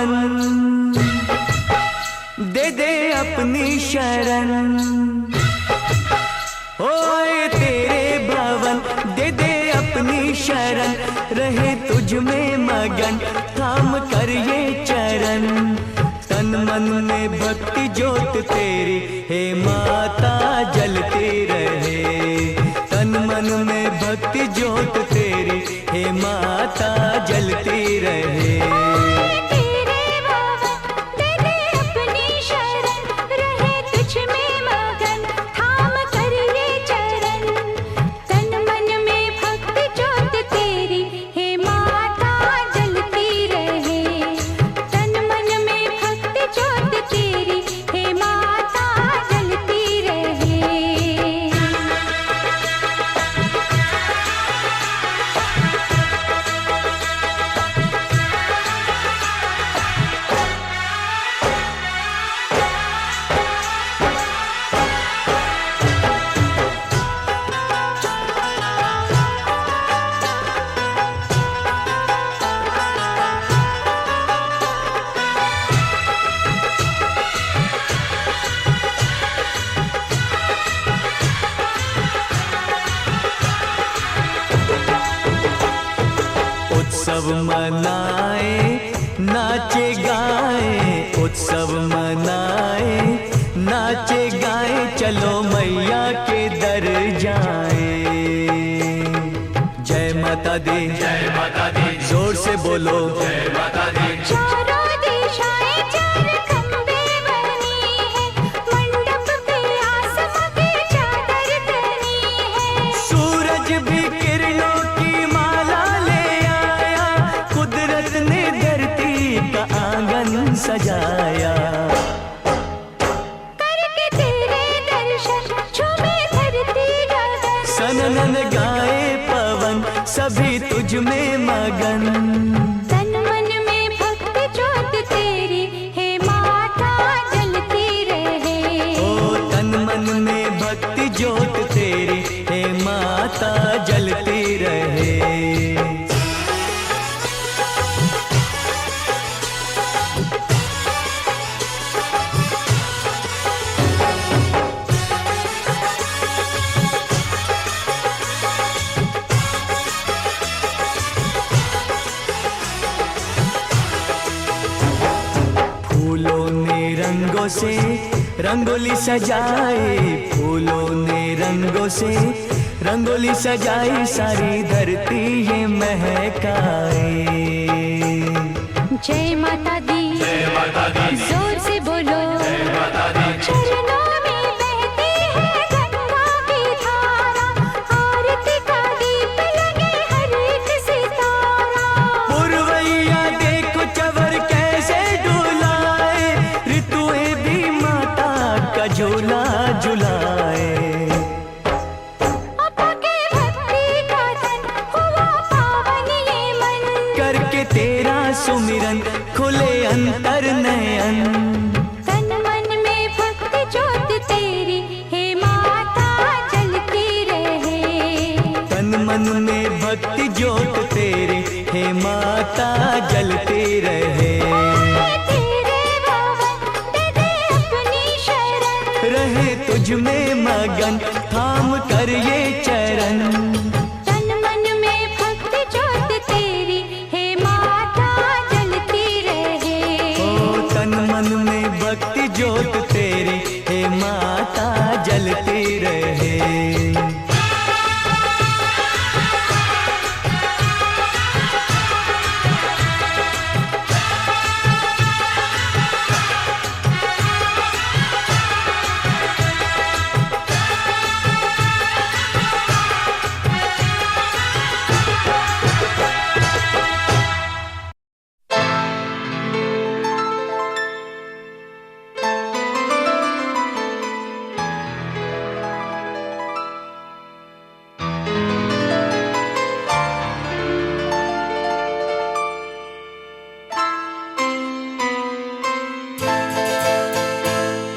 भवन, दे दे अपनी शरण। ओए तेरे भवन, दे दे अपनी शरण, रहे तुझ में मगन, थाम कर ये चरण। तन मन में भक्ति ज्योत तेरी, हे माता जलती रहे। तन मन में भक्ति ज्योत तेरी, हे माता जलती रहे। उत्सव मनाए, नाचे गाए, उत्सव मनाए, नाचे गाए, चलो मैया के दर जाए। जय माता दी, जय माता दी, जोर से बोलो जय माता दी। सूरज भी किरणों की माला ले आया, कुदरत ने धरती का आंगन सजाया। करके तेरे दर्शन झूमे धरती गगन, सनन गाए पवन, सभी तुझ में मगन। तन मन में भक्ति ज्योत तेरी, हे माता जलती रहे। ओ तन मन में भक्ति ज्योत तेरी, हे माता जलती रहे। फूलों ने रंगों से रंगोली सजाए, फूलों ने रंगों से रंगोली सजाई, सारी धरती ये महकाए। जय माता दी, जय माता दी, जोर से बोलो जय माता दी। चरणों में बहती है गंगा की धारा, आरती का दीप लगे हर एक सितारा। पुरवैया देखो चवर कैसे डुलाए, ऋतुएं भी माता का झूला झुलाए। अपा के भक्ति का धन हुआ पावन ये मन, करके तेरा सुमिरन खुले अंतर नयन। तन मन में भक्ति ज्योत तेरी, हे माता जलती रहे। तन मन में भक्ति ज्योत तेरी, हे माता जलती रहे। तेरे भवन, दे दे अपनी शरण, रहे तुझ में मगन, थाम कर ये चरण। तन मन में भक्ति ज्योत तेरी, हे माता जलती रहे। ओ तन मन में भक्ति ज्योत तेरी, हे माता जलती रहे।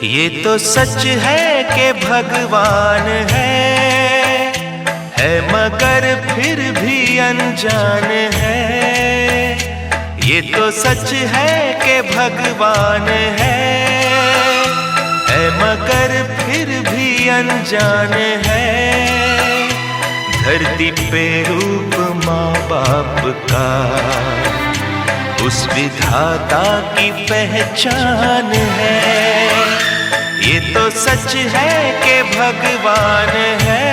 ये तो सच है कि भगवान है मगर फिर भी अनजान है। ये तो सच है कि भगवान है मगर फिर भी अनजान है। धरती पे रूप माँ बाप का उस विधाता की पहचान है। ये तो सच है कि भगवान है।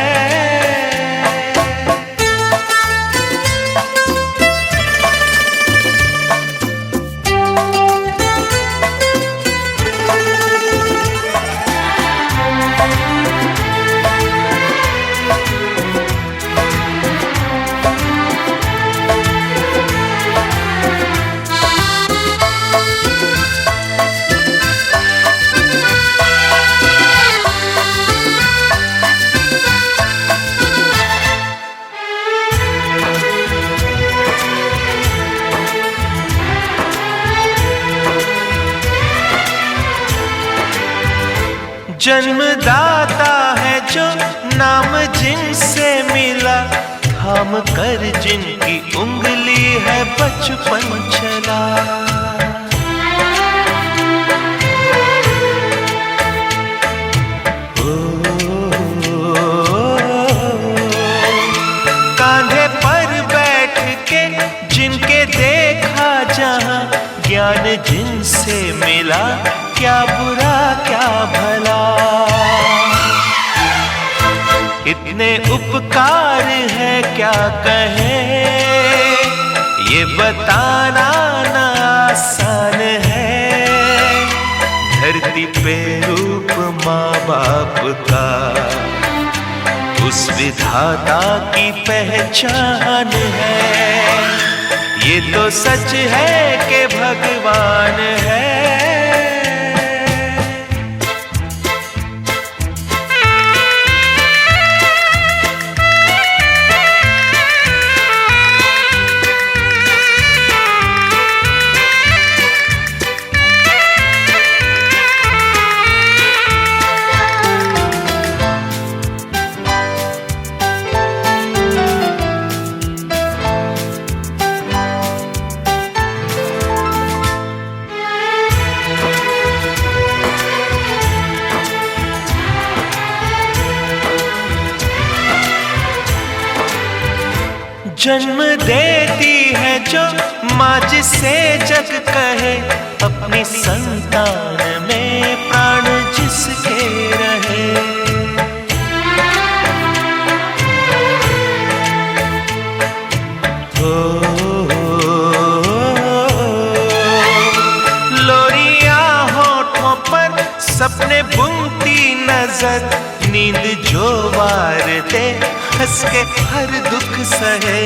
जन्मदाता है जो नाम जिनसे मिला, थाम कर जिनकी उंगली है बचपन चला। कांधे पर बैठ के जिनके देखा जहां, ज्ञान जिनसे मिला, क्या बुरा क्या भला। इतने उपकार है क्या कहें, ये बताना ना आसान है। धरती पे रूप माँ बाप का उस विधाता की पहचान है। ये तो सच है कि भगवान है। जन्म देती है जो माँ जिसे जग कहे, अपनी संतान में प्राण जिसके रहे। लोरियां होठों पर सपने बुनती नजर, नींद जो वार दे हंस के हर दुख सहे।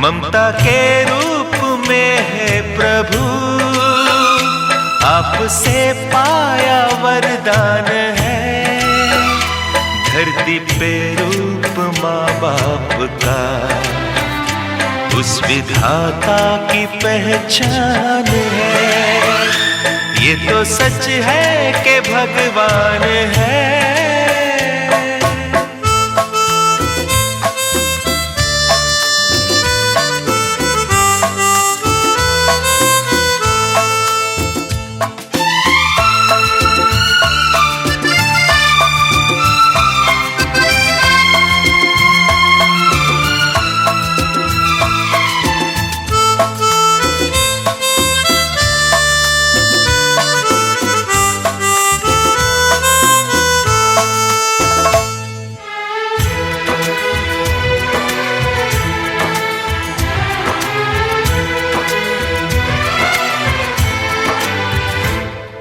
ममता के रूप में है प्रभु, आपसे पाया वरदान है। धरती पे रूप माँ बाप का उस विधाता की पहचान है। ये तो सच है कि भगवान है।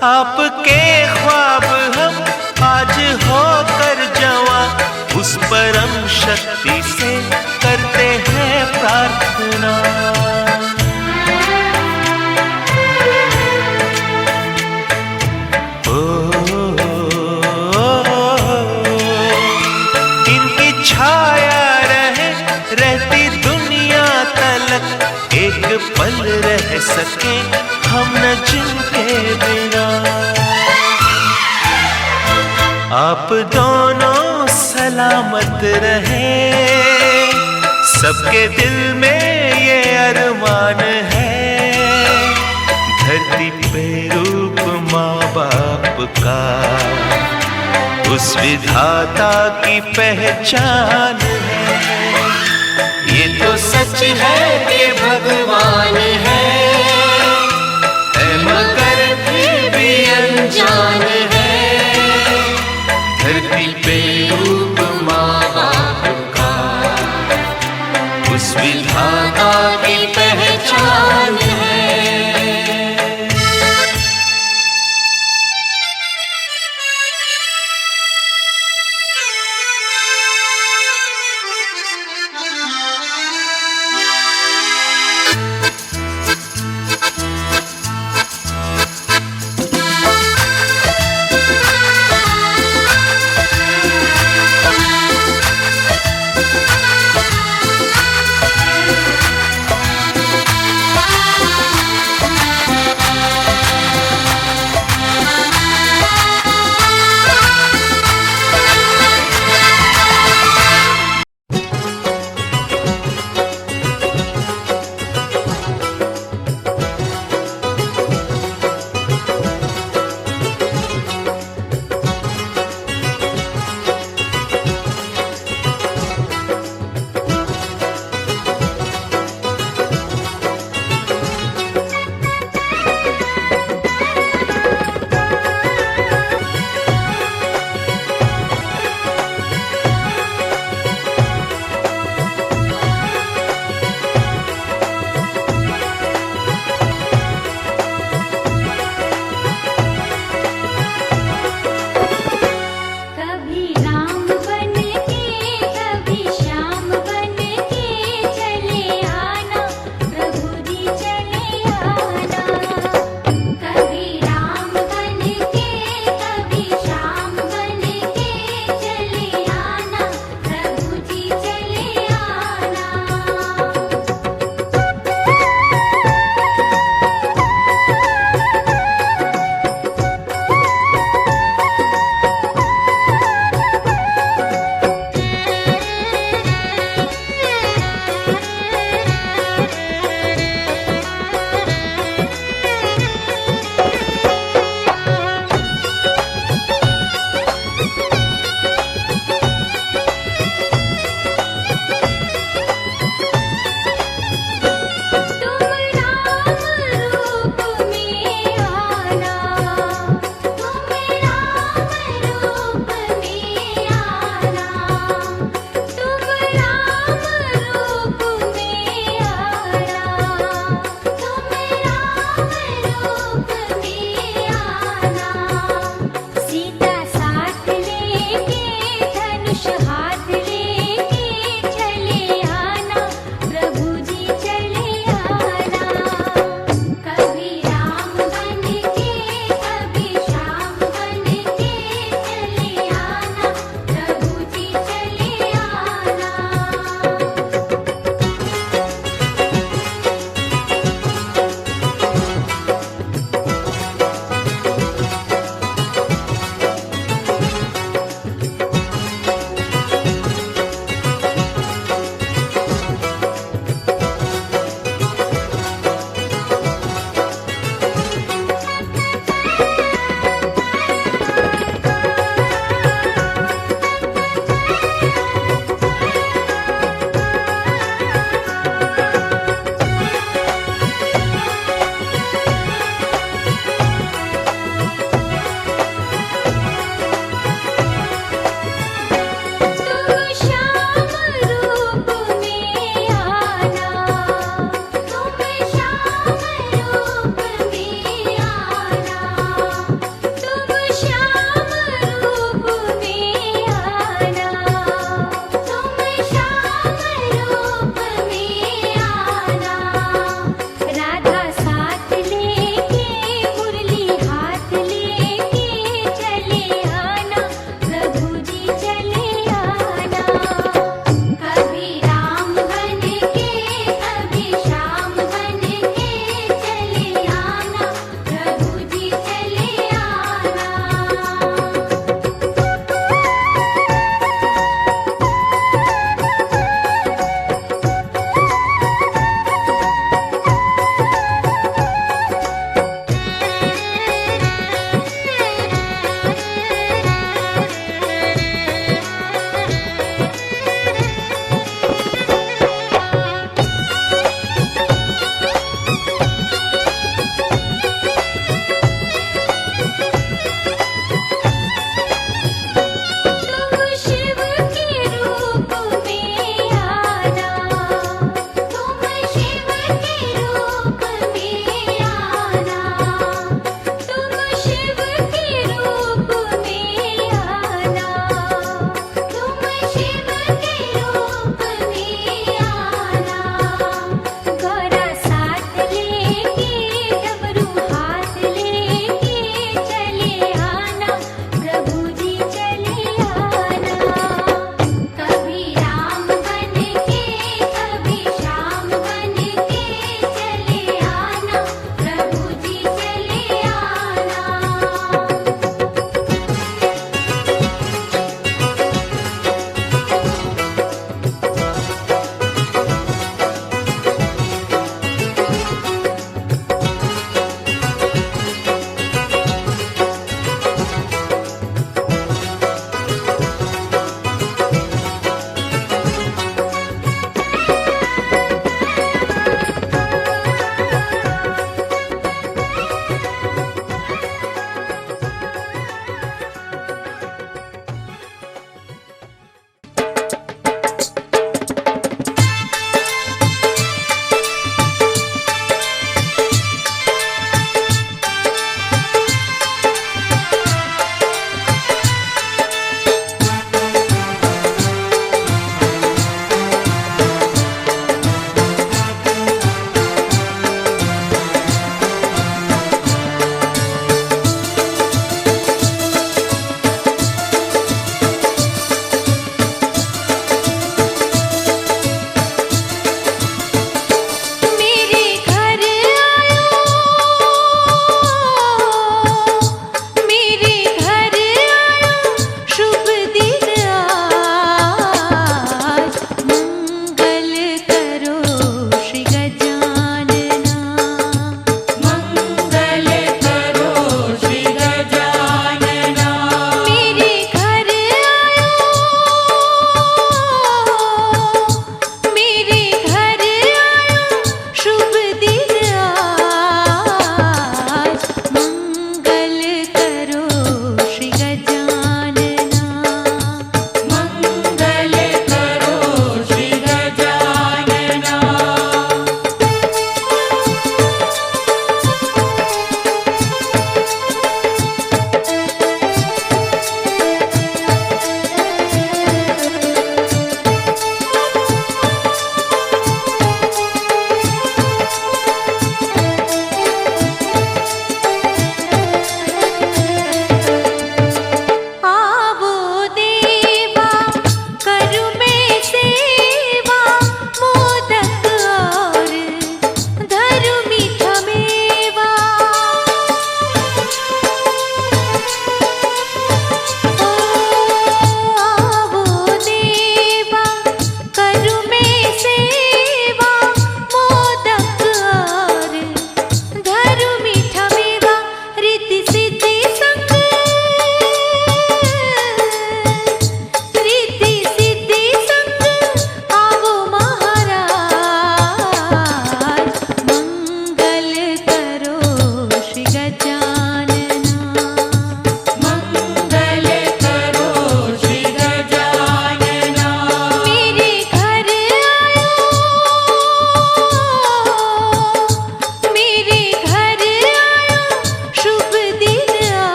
आपके ख्वाब हम आज होकर जवां, उस परम शक्ति से करते हैं प्रार्थना। इनकी छाया रहे रहती दुनिया तलक, एक पल रह सके हम न जिनके बिना। आप दोनों सलामत रहे, सबके दिल में ये अरमान है, धरती पे रूप माँ बाप का उस विधाता की पहचान है। ये तो सच है कि भगवान है मगर फिर भी अनजान है, धरती पे रूप माँ बाप का उस विधाता की पहचान है।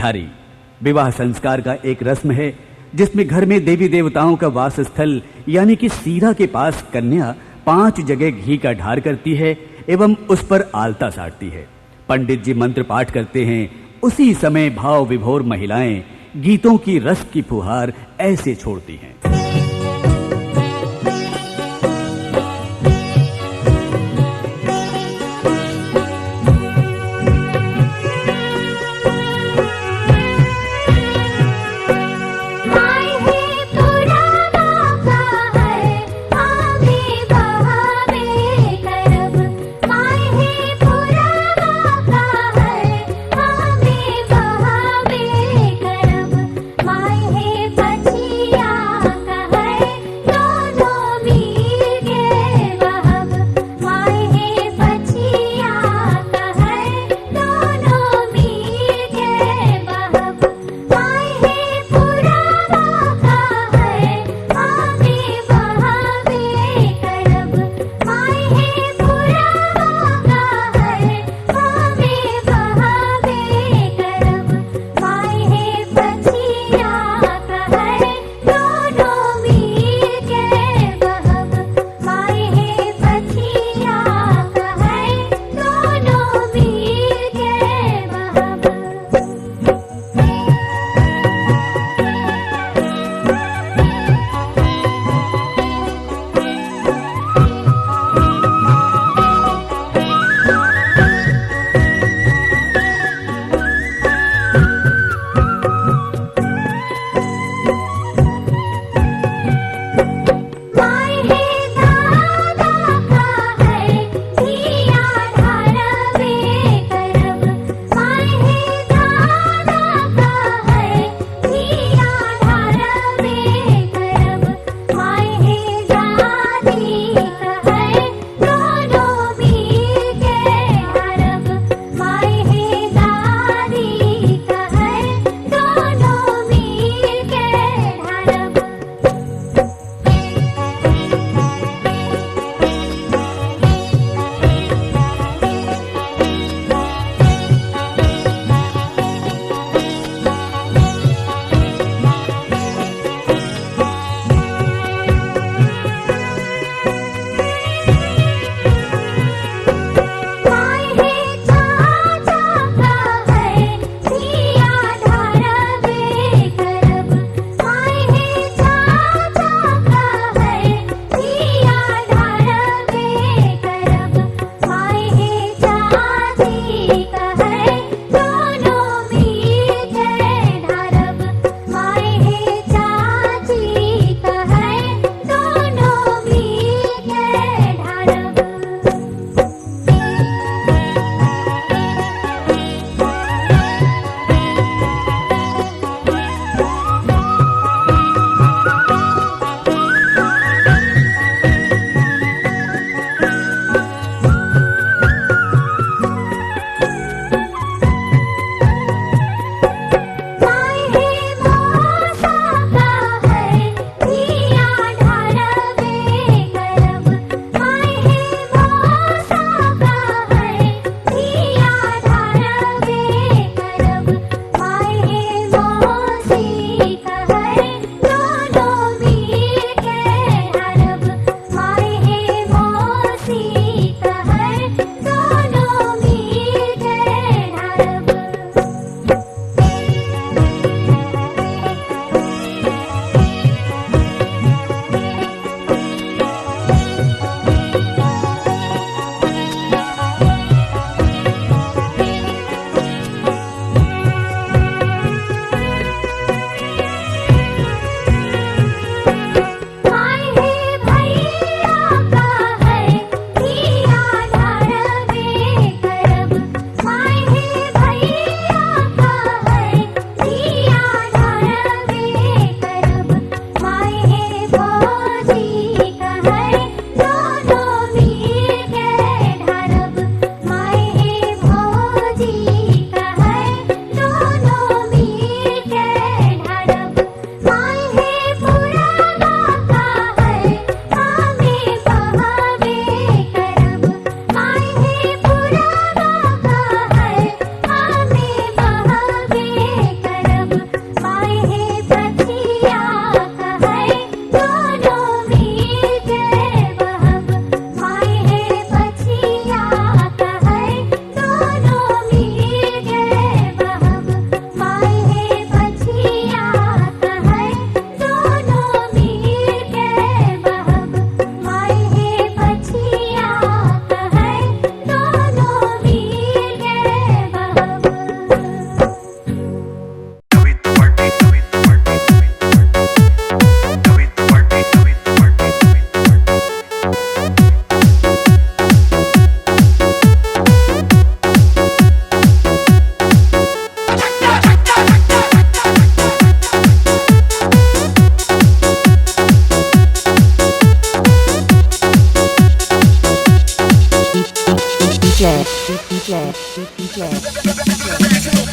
ढारी विवाह संस्कार का एक रस्म है जिसमें घर में देवी देवताओं का वास स्थल यानी कि सीरा के पास कन्या 5 जगह घी का ढार करती है एवं उस पर आलता साटती है। पंडित जी मंत्र पाठ करते हैं। उसी समय भाव विभोर महिलाएं गीतों की रस की फुहार ऐसे छोड़ती हैं। माई है पछिया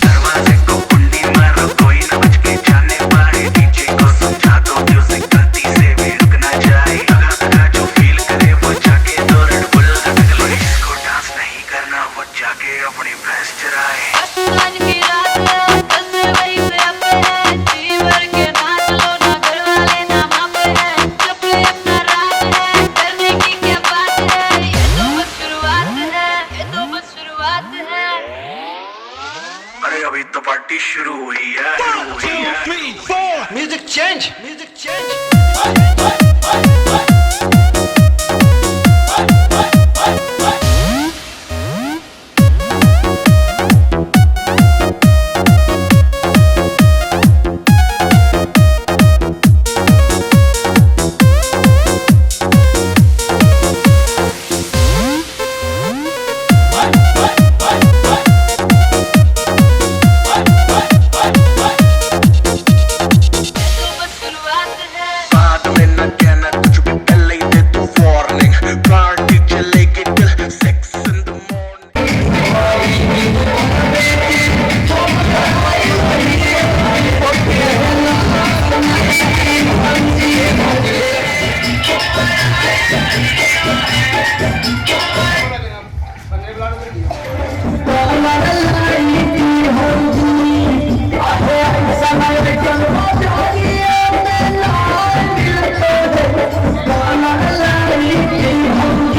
दरवाजे को कुंडी मारो, कोई न बच के जाने पाए। डीजे को समझा दो, म्यूजिक गलती से भी रुक ना जाए। लगा जो फील करे वो जाके दो रेड बुल लटक लो। इसको डांस नहीं करना, वो जाके अपनी भैंस चराए। आज की रात है, कल से वही पे अब है। जी भर के नाच लो, ना घर वाले ना माप है। चुप ले अपना राज है, करने की क्या बात है। ये तो बस शुरुआत है, ये तो बस शुरुआत है। अरे अभी तो पार्टी शुरू हुई है। Music change.